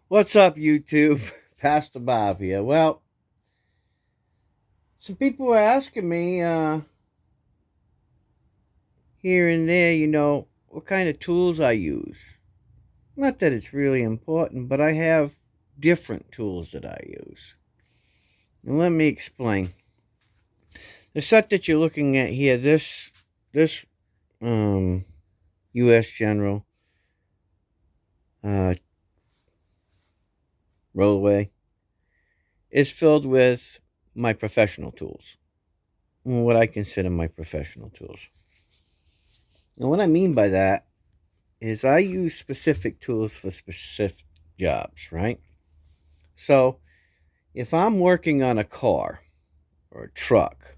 What's up, YouTube? Pastor Bob here. Well, some people were asking me here and there, what kind of tools I use. Not that it's really important, but I have different tools that I use. And let me explain. The set that you're looking at here, this um, U.S. General uh, rollaway is filled with my professional tools. What I consider my professional tools. And what I mean by that is I use specific tools for specific jobs, right? So if I'm working on a car or a truck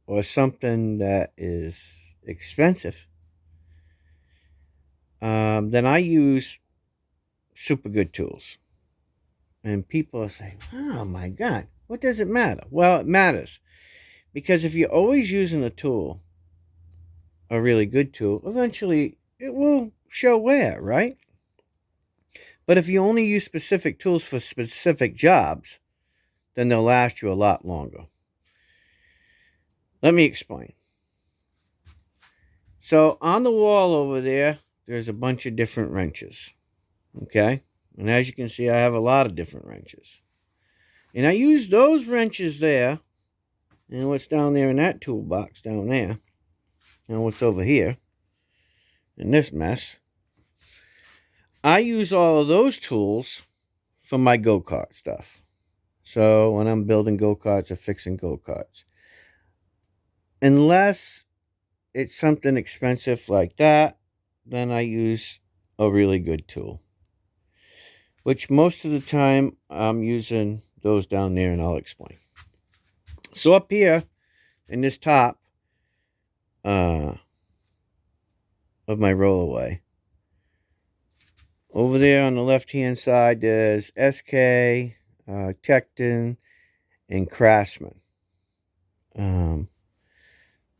or something that is expensive, then I use super good tools. And people are saying, oh my God, what does it matter? Well, it matters because if you're always using a tool, a really good tool, eventually it will show wear, right? But if you only use specific tools for specific jobs, then they'll last you a lot longer. Let me explain. So on the wall over there, there's a bunch of different wrenches. Okay? And as you can see, I have a lot of different wrenches. And I use those wrenches there, and what's down there in that toolbox down there, and what's over here in this mess, I use all of those tools for my go-kart stuff. So when I'm building go-karts or fixing go-karts. Unless it's something expensive like that, then I use a really good tool. Which most of the time I'm using those down there, and I'll explain. So up here in this top uh, of my rollaway, over there on the left hand side, there's SK, Tekton, and Craftsman.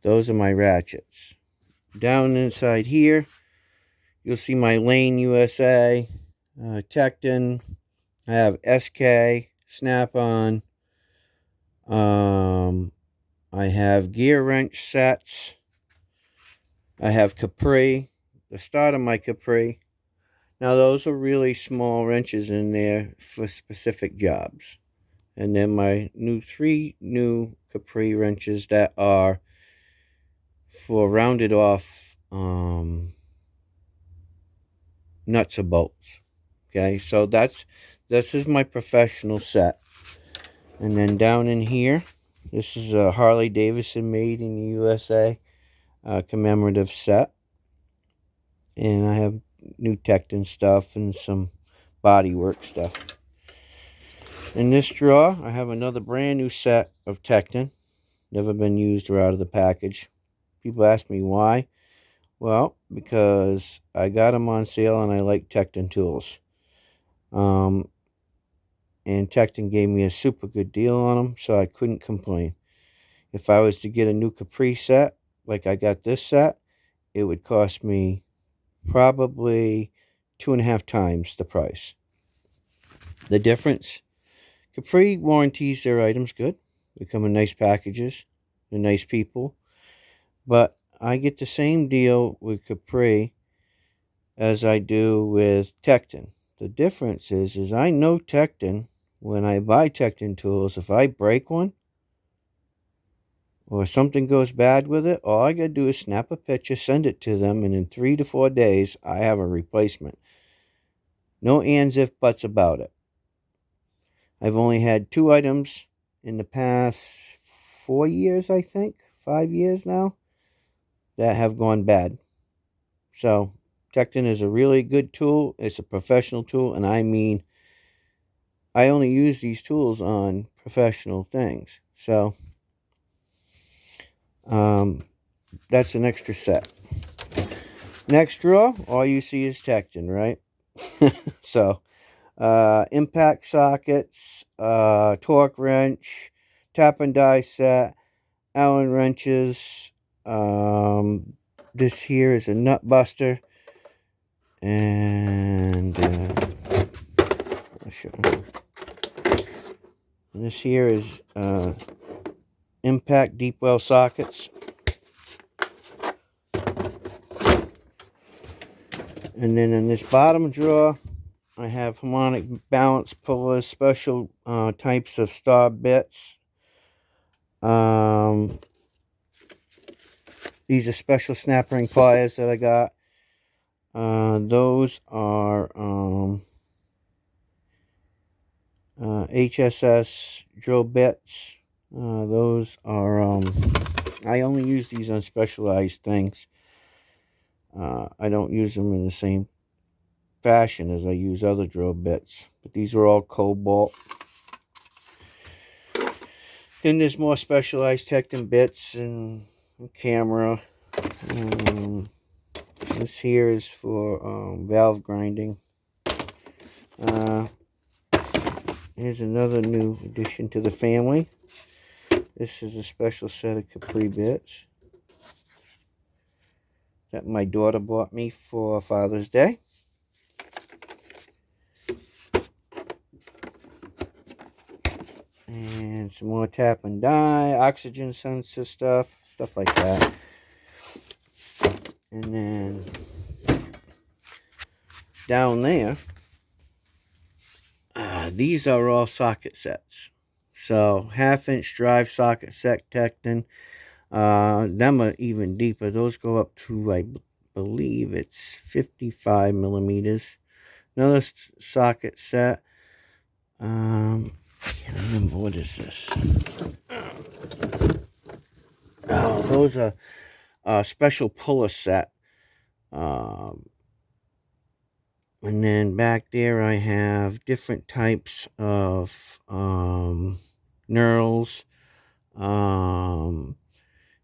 Those are my ratchets. Down inside here, you'll see my Lane USA, Tekton. I have SK, Snap-on. I have gear wrench sets. I have Capri, the start of my Capri. Now, those are really small wrenches in there for specific jobs. And then my three new Capri wrenches that are for rounded off nuts or bolts. Okay, so this is my professional set. And then down in here, this is a Harley Davidson made in the USA commemorative set. And I have new Tekton stuff and some bodywork stuff. In this drawer, I have another brand new set of Tekton. Never been used or out of the package. People ask me why. Well, because I got them on sale and I like Tekton tools. And Tekton gave me a super good deal on them, so I couldn't complain. If I was to get a new Capri set, like I got this set, it would cost me probably 2.5 times the price. The difference, Capri warranties their items good. They come in nice packages. They're nice people. But I get the same deal with Capri as I do with Tekton. The difference is I know Tekton, when I buy Tekton tools, if I break one or something goes bad with it, all I got to do is snap a picture, send it to them, and in 3 to 4 days, I have a replacement. No ands, if, buts about it. I've only had 2 items in the past 4 years, I think, 5 years now, that have gone bad. So Tekton is a really good tool. It's a professional tool, and I mean, I only use these tools on professional things. So that's an extra set. Next drawer, all you see is Tekton, right? So impact sockets, torque wrench, tap and die set, Allen wrenches. This here is a nut buster, and show you. And this here is impact deep well sockets. And then in this bottom drawer, I have harmonic balance pullers, special types of star bits. These are special snap ring pliers that I got. Those are HSS drill bits. Those are, I only use these on specialized things. I don't use them in the same fashion as I use other drill bits. But these are all cobalt. Then there's more specialized Tekton bits and camera. This here is for valve grinding. Here's another new addition to the family. This is a special set of Capri bits that my daughter bought me for Father's Day. And some more tap and die, oxygen sensor stuff like that. And then down there, these are all socket sets. So 1/2-inch drive socket set Tekton. Them are even deeper. Those go up to, I believe it's 55 millimeters. Another socket set. I can't remember, what is this? Oh, those are a special puller set. And then back there I have different types of knurls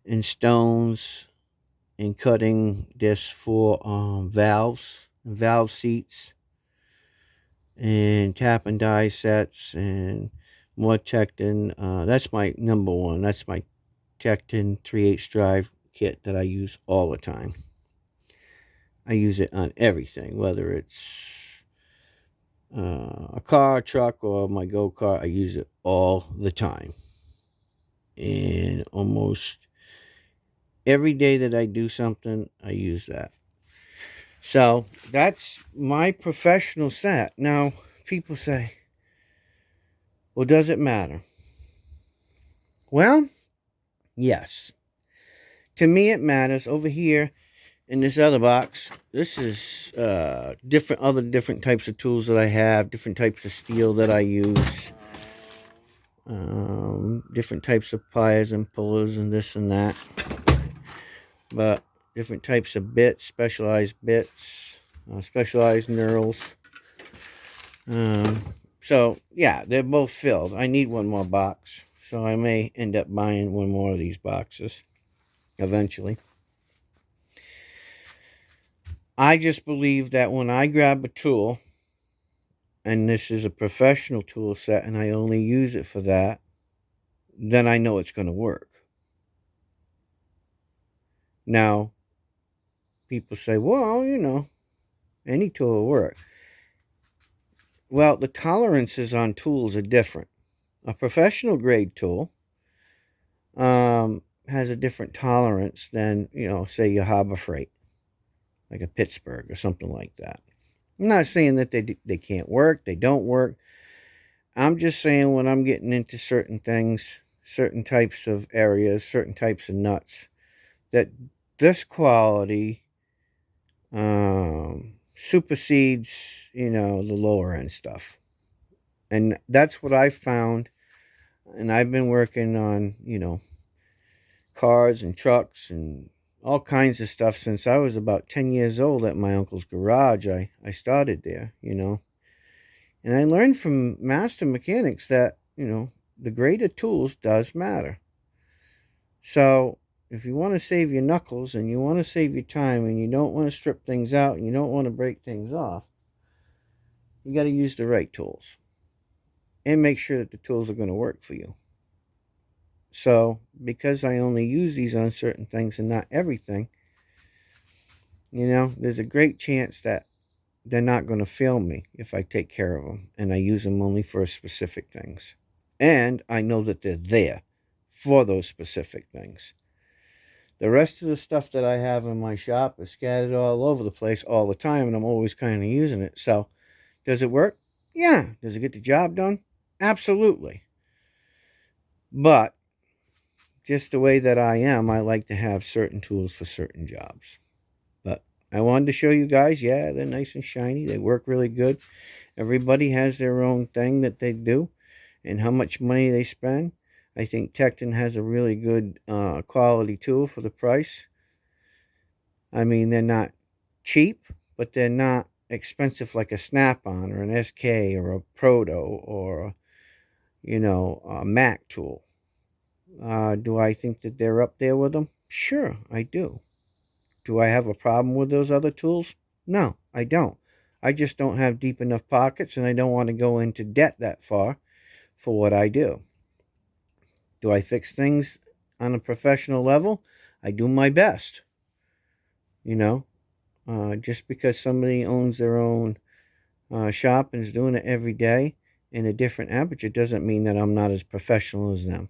and stones and cutting discs for valves, valve seats, and tap and die sets, and more Tekton. That's my number one. That's my Tekton 3/8 drive kit that I use all the time. I use it on everything, whether it's a car, truck, or my go-kart. I use it all the time. And almost every day that I do something, I use that. So that's my professional set. Now, people say, well, does it matter? Well, yes. To me, it matters. Over here in this other box, this is different types of tools that I have, different types of steel that I use, different types of pliers and pullers and this and that. But different types of bits, specialized knurls. So yeah, they're both filled. I need one more box, so I may end up buying one more of these boxes eventually. I just believe that when I grab a tool, and this is a professional tool set, and I only use it for that, then I know it's going to work. Now, people say, well, you know, any tool will work. Well, the tolerances on tools are different. A professional grade tool has a different tolerance than, you know, say your Harbor Freight, like a Pittsburgh or something like that. I'm not saying that they can't work, they don't work. I'm just saying when I'm getting into certain things, certain types of areas, certain types of nuts, that this quality supersedes, you know, the lower end stuff. And that's what I found. And I've been working on, you know, cars and trucks and all kinds of stuff since I was about 10 years old at my uncle's garage. I started there, you know. And I learned from master mechanics that, you know, the grade of tools does matter. So if you want to save your knuckles and you want to save your time and you don't want to strip things out and you don't want to break things off, you got to use the right tools. And make sure that the tools are going to work for you. So, because I only use these on certain things and not everything, you know, there's a great chance that they're not going to fail me if I take care of them and I use them only for specific things. And I know that they're there for those specific things. The rest of the stuff that I have in my shop is scattered all over the place all the time, and I'm always kind of using it. So, does it work? Yeah. Does it get the job done? Absolutely. But just the way that I am, I like to have certain tools for certain jobs. But I wanted to show you guys, yeah, they're nice and shiny. They work really good. Everybody has their own thing that they do and how much money they spend. I think Tekton has a really good quality tool for the price. I mean, they're not cheap, but they're not expensive like a Snap-on or an SK or a Proto or, a Mac tool. Do I think that they're up there with them? Sure, I do. Do I have a problem with those other tools? No, I don't. I just don't have deep enough pockets and I don't want to go into debt that far for what I do. Do I fix things on a professional level? I do my best. Just because somebody owns their own shop and is doing it every day in a different aperture doesn't mean that I'm not as professional as them.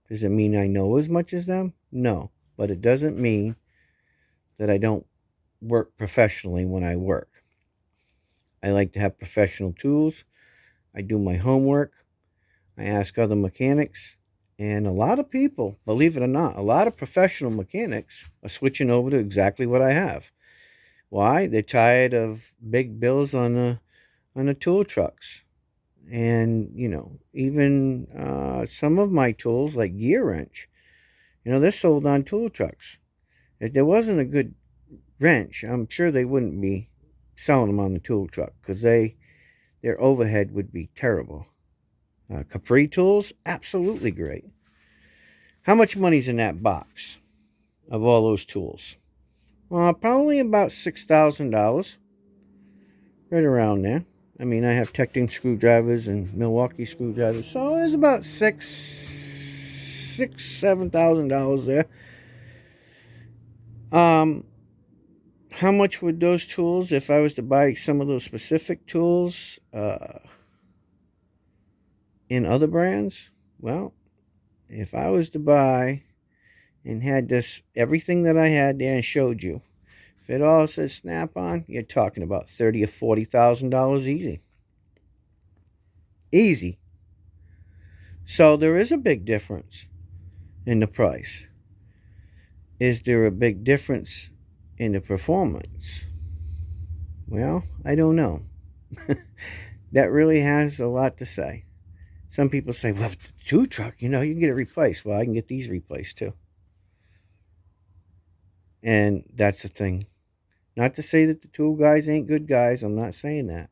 Does it mean I know as much as them? No. But it doesn't mean that I don't work professionally when I work. I like to have professional tools. I do my homework. I ask other mechanics. And a lot of people, believe it or not, a lot of professional mechanics are switching over to exactly what I have. Why? They're tired of big bills on the tool trucks. And, even some of my tools, like gear wrench, they're sold on tool trucks. If there wasn't a good wrench, I'm sure they wouldn't be selling them on the tool truck because their overhead would be terrible. Capri tools, absolutely great. How much money's in that box of all those tools? Probably about $6,000, right around there. I mean, I have Tekton screwdrivers and Milwaukee screwdrivers, so there's about $7,000 there. How much would those tools, if I was to buy some of those specific tools in other brands? Well, if I was to buy and had this, everything that I had there and showed you, if it all says Snap-on, you're talking about $30,000 or $40,000 easy. Easy. So there is a big difference in the price. Is there a big difference in the performance? Well, I don't know. That really has a lot to say. Some people say, well, the tool truck, you can get it replaced. Well, I can get these replaced too. And that's the thing. Not to say that the tool guys ain't good guys. I'm not saying that.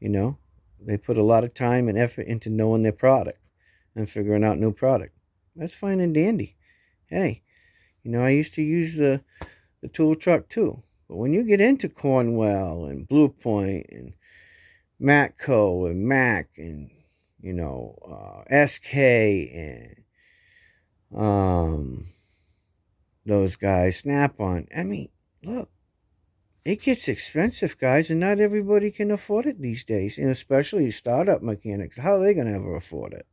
They put a lot of time and effort into knowing their product and figuring out new product. That's fine and dandy. Hey, I used to use the tool truck too. But when you get into Cornwell and Blue Point and Matco and Mac and SK and those guys, Snap-on. I mean, look, it gets expensive, guys, and not everybody can afford it these days, and especially startup mechanics. How are they going to ever afford it?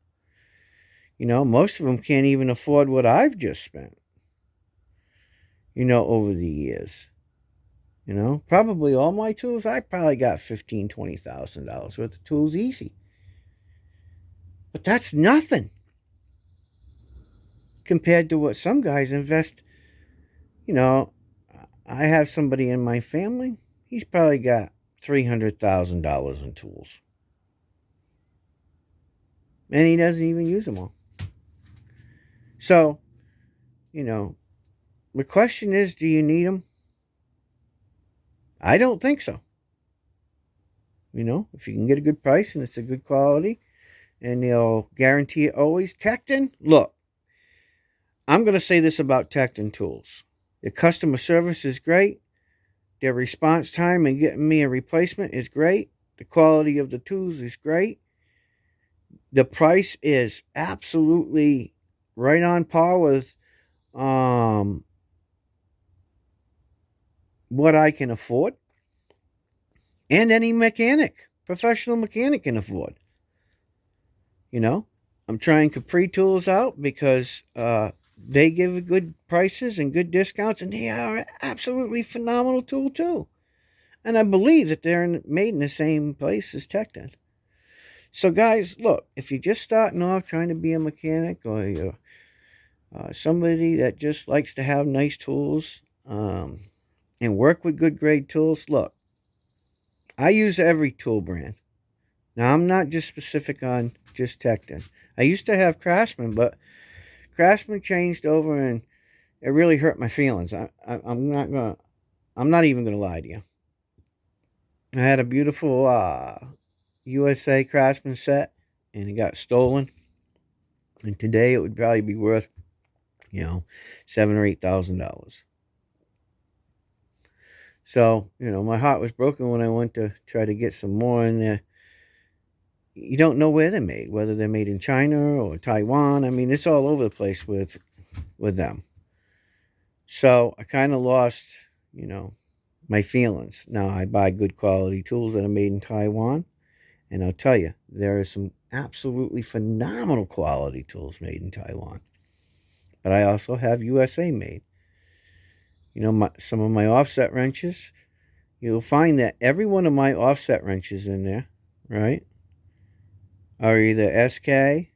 Most of them can't even afford what I've just spent, over the years. Probably all my tools, I probably got $15,000, $20,000 worth of tools easy. But that's nothing compared to what some guys invest. I have somebody in my family, he's probably got $300,000 in tools. And he doesn't even use them all. So, the question is, do you need them? I don't think so. If you can get a good price and it's a good quality and they'll guarantee it always. Tekton, look, I'm going to say this about Tekton tools. Their customer service is great. Their response time and getting me a replacement is great. The quality of the tools is great. The price is absolutely right on par with what I can afford. and any mechanic, professional mechanic can afford. You know, I'm trying Capri tools out because they give good prices and good discounts, and they are an absolutely phenomenal tool too. And I believe that they're made in the same place as Tekton. So, guys, look, if you're just starting off trying to be a mechanic, or you're somebody that just likes to have nice tools and work with good grade tools, look, I use every tool brand. Now, I'm not just specific on just Tekton. I used to have Craftsman, but Craftsman changed over, and it really hurt my feelings. I'm not gonna. I'm not even gonna lie to you. I had a beautiful USA Craftsman set, and it got stolen. And today it would probably be worth, $7,000 or $8,000. So my heart was broken when I went to try to get some more, and you don't know where they're made, whether they're made in China or Taiwan. I mean, it's all over the place with them. So I kind of lost, my feelings. Now I buy good quality tools that are made in Taiwan, and I'll tell you, there are some absolutely phenomenal quality tools made in Taiwan. But I also have USA made. Some of my offset wrenches, you'll find that every one of my offset wrenches in there, right, are either SK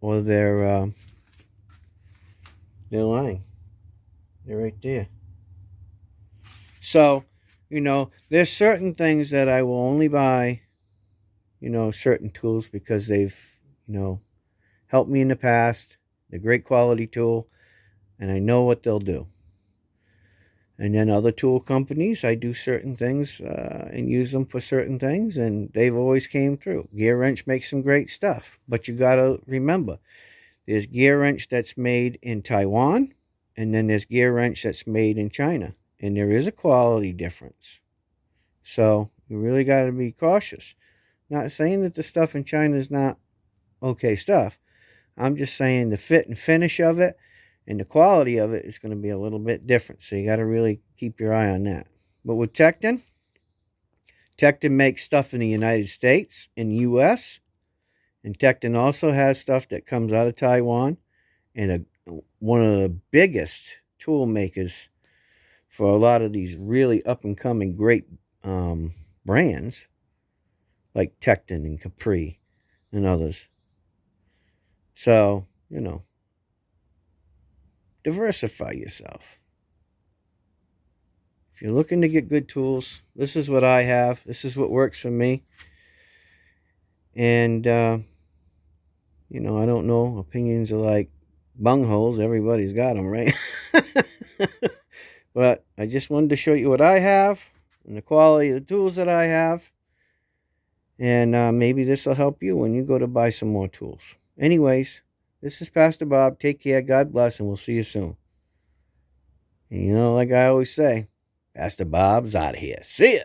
or they're Lang. They're right there. So, there's certain things that I will only buy, certain tools because they've, helped me in the past. They're great quality tool, and I know what they'll do. And then other tool companies, I do certain things and use them for certain things, and they've always came through. Gear Wrench makes some great stuff, but you got to remember, there's Gear Wrench that's made in Taiwan, and then there's Gear Wrench that's made in China, and there is a quality difference. So you really got to be cautious. Not saying that the stuff in China is not okay stuff. I'm just saying the fit and finish of it and the quality of it is going to be a little bit different. So you got to really keep your eye on that. But with Tekton makes stuff in the United States, in the U.S., and Tekton also has stuff that comes out of Taiwan, and one of the biggest tool makers for a lot of these really up-and-coming great brands like Tekton and Capri and others. So, diversify yourself. If you're looking to get good tools, this is what I have. This is what works for me. And, I don't know. Opinions are like bungholes. Everybody's got them, right? But I just wanted to show you what I have and the quality of the tools that I have. And maybe this will help you when you go to buy some more tools. Anyways, this is Pastor Bob. Take care. God bless, and we'll see you soon. And like I always say, Pastor Bob's out of here. See ya.